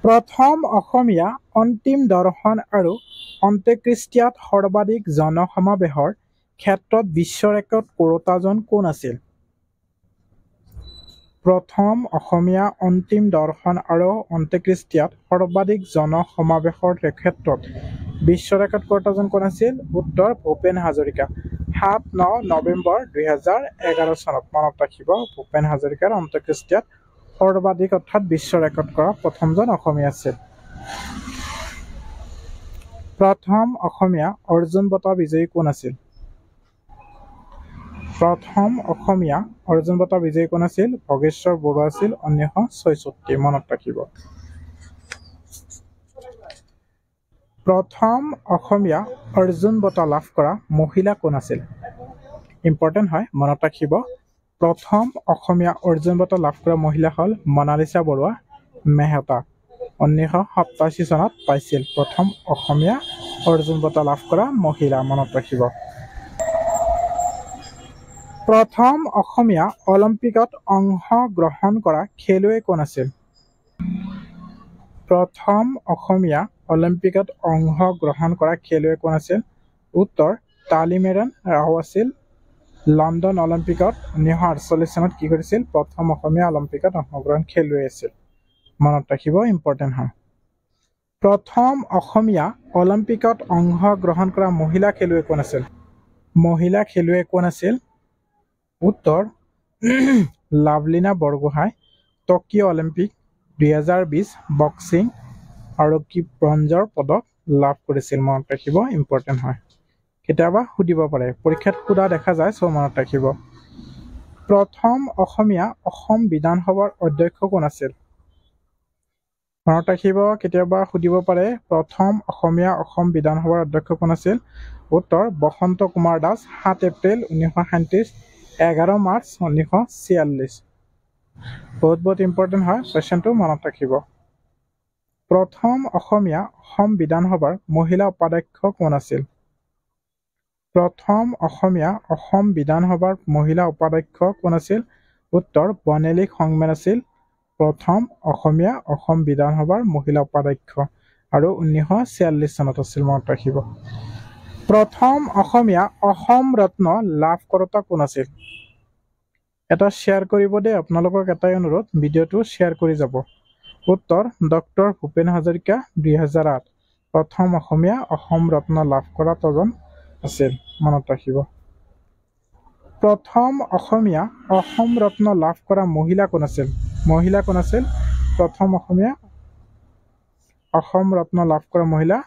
প্ৰথম অসমীয়া অন্তিম দৰ্শন আৰু অন্ত্যেষ্টিক্ৰিয়াত সৰ্বাধিক জনসমাৱেশৰ ক্ষেত্ৰত বিশ্ব ৰেকৰ্ড কৰোঁতাজন কোন আছিল? প্ৰথম অসমীয়া অন্তিম দৰ্শন আৰু অন্ত্যেষ্টিক্ৰিয়াত সৰ্বাধিক জনসমাৱেশৰ ক্ষেত্ৰত বিশ্ব ৰেকৰ্ড কৰোঁতাজন কোন আছিল? উত্তৰ ভূপেন হাজৰিকা। ৭-৯ নৱেম্বৰ ২০১১ চনত মনত ৰাখিব। ভূপেন হাজৰিকাৰ অন্ত্যেষ্টিক্ৰিয়াত সৰ্বাধিক অৰ্থাৎ বিশ্ব ৰেকৰ্ড কৰা প্ৰথমজন অসমীয়া আছিল। প্ৰথম অসমীয়া অৰ্জুন বঁটা বিজয়ী কোন আছিল? প্ৰথম অসমীয়া অৰ্জুন বঁটা বিজয়ী কোন আছিল? ভোগেশ্বৰ বৰুৱা আছিল ১৯৬৬ মনত ৰাখিব। প্ৰথম অসমীয়া অৰ্জুন বঁটা লাভ কৰা মহিলা কোন আছিল? ইম্পৰ্টেণ্ট হয়, মনত ৰাখিব। প্ৰথম অসমীয়া অৰ্জুন বঁটা লাভ কৰা মহিলা হ'ল মনালিছা বৰুৱা মেহতা। ১৯৮৭ চনত পাইছিল প্ৰথম অসমীয়া অৰ্জুন বঁটা লাভ কৰা মহিলা, মনত ৰাখিব। প্ৰথম অসমীয়া অলিম্পিকত অংশগ্ৰহণ কৰা খেলুৱৈ কোন আছিল? প্ৰথম অসমীয়া অলিম্পিকত অংশগ্ৰহণ কৰা খেলুৱৈ কোন আছিল? উত্তৰ তালিমেৰন ৰাও আছিল। লণ্ডন অলিম্পিকত ১৯৪৮ চনত কি কৰিছিল? প্ৰথম অসমীয়া অলিম্পিকত অংশগ্ৰহণ খেলুৱৈ আছিল, মনত ৰাখিব, ইম্পৰ্টেণ্ট হয়। প্ৰথম অসমীয়া অলিম্পিকত অংশগ্ৰহণ কৰা মহিলা খেলুৱৈ কোন আছিল? মহিলা খেলুৱৈ কোন আছিল? উত্তৰ Lovlina Borgohain. Tokyo' Olympic ২০২০ boxing আৰক্ষী ব্ৰঞ্জৰ পদক লাভ কৰিছিল, মনত ৰাখিব, ইম্পৰ্টেণ্ট হয়। কেতিয়াবা সুধিব পাৰে, পৰীক্ষাত সোধা দেখা যায়, চ' মনত ৰাখিব। প্ৰথম অসমীয়া অসম বিধানসভাৰ অধ্যক্ষ কোন আছিল? মনত ৰাখিব, কেতিয়াবা সুধিব পাৰে, প্ৰথম অসমীয়া অসম বিধানসভাৰ অধ্যক্ষ কোন আছিল? উত্তৰ বসন্ত কুমাৰ দাস। ৭ এপ্ৰিল ১৯৩৭, ১১ মাৰ্চ ১৯৪৬। বহুত ইম্পৰ্টেণ্ট হয় কুৱেশ্যনটো, মনত ৰাখিব। প্ৰথম অসমীয়া অসম বিধানসভাৰ মহিলা উপাধ্যক্ষ কোন আছিল? প্ৰথম অসমীয়া অসম বিধানসভাৰ মহিলা উপাধ্যক্ষ কোন আছিল? উত্তৰ বনেলী সংমেন আছিল প্ৰথম অসমীয়া অসম বিধানসভাৰ মহিলা উপাধ্যক্ষ, আৰু ১৯৪৬ চনত আছিল, মনত ৰাখিব। প্ৰথম অসমীয়া অসম ৰত্ন লাভ কৰোঁতা কোন আছিল? এটা শ্বেয়াৰ কৰিব দেই, আপোনালোকক এটাই অনুৰোধ, ভিডিঅ'টো শ্বেয়াৰ কৰি যাব। উত্তৰ ডক্টৰ ভূপেন হাজৰিকা। ২০০৮ প্ৰথম অসমীয়া অসম ৰত্ন লাভ কৰা তজন আছিল, মনত ৰাখিব। প্ৰথম অসমীয়া অসম ৰত্ন লাভ কৰা মহিলা কোন আছিল? মহিলা কোন আছিল? প্ৰথম অসমীয়া অসম ৰত্ন লাভ কৰা মহিলা?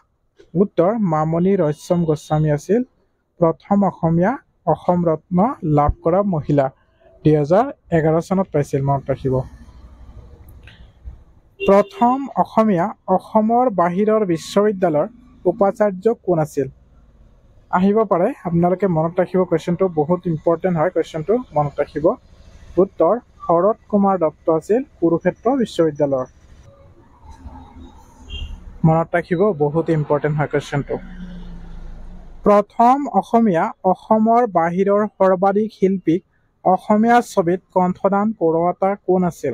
উত্তৰ মামণি ৰয়ছম গোস্বামী আছিল প্ৰথম অসমীয়া অসম ৰত্ন লাভ কৰা মহিলা। ২০১১ চনত পাইছিল, মনত ৰাখিব। প্ৰথম অসমীয়া অসমৰ বাহিৰৰ বিশ্ববিদ্যালয়ৰ উপাচাৰ্য কোন আছিল? আহিব পাৰে, আপোনালোকে মনত ৰাখিব, কুৱেশ্যনটো বহুত ইম্পৰ্টেণ্ট হয়, কুৱেশ্যনটো মনত ৰাখিব। উত্তৰ শৰৎ কুমাৰ দত্ত আছিল কুৰুক্ষেত্ৰ বিশ্ববিদ্যালয়ৰ, মনত ৰাখিব, বহুত ইম্পৰ্টেণ্ট হয় কুৱেশ্যনটো। প্ৰথম অসমীয়া অসমৰ বাহিৰৰ সৰ্বাধিক শিল্পীক অসমীয়া ছবিত কণ্ঠদান কৰোঁতা কোন আছিল?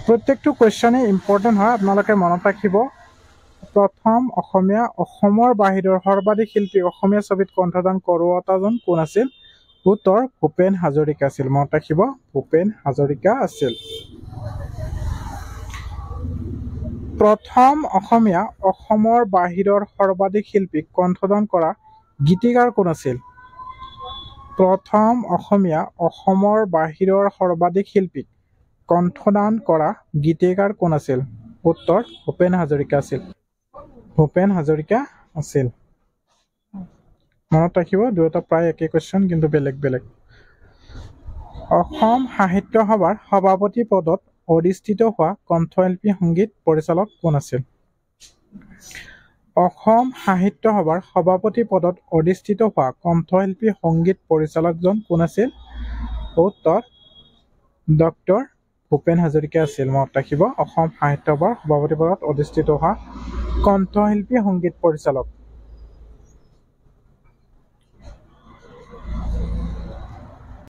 প্ৰত্যেকটো কুৱেশ্যনেই ইম্পৰ্টেণ্ট হয়, আপোনালোকে মনত ৰাখিব। প্ৰথম অসমীয়া অসমৰ বাহিৰৰ সৰ্বাধিক শিল্পীক অসমীয়া ছবিত কণ্ঠদান কৰোঁতাজন কোন আছিল? উত্তৰ ভূপেন হাজৰিকা আছিল, মনত ৰাখিব, ভূপেন হাজৰিকা আছিল। প্ৰথম অসমীয়া অসমৰ বাহিৰৰ সৰ্বাধিক শিল্পীক কণ্ঠদান কৰা গীতিকাৰ কোন আছিল? প্ৰথম অসমীয়া অসমৰ বাহিৰৰ সৰ্বাধিক শিল্পীক কণ্ঠদান কৰা গীতিকাৰ কোন আছিল? উত্তৰ ভূপেন হাজৰিকা আছিল, ভূপেন হাজৰিকা আছিল, মনত ৰাখিব। দুয়োটা প্ৰায় একেই কুৱেশ্যন, কিন্তু বেলেগ বেলেগ। অসম সাহিত্য সভাৰ সভাপতি পদত অধিষ্ঠিত হোৱা কণ্ঠশিল্পী সংগীত পৰিচালক কোন আছিল? অসম সাহিত্য সভাৰ সভাপতি পদত অধিষ্ঠিত হোৱা কণ্ঠশিল্পী সংগীত পৰিচালকজন কোন আছিল? উত্তৰ ডক্টৰ ভূপেন হাজৰিকা আছিল, মনত ৰাখিব। অসম সাহিত্য সভাৰ সভাপতি পদত অধিষ্ঠিত হোৱা কণ্ঠশিল্পী সংগীত পৰিচালক।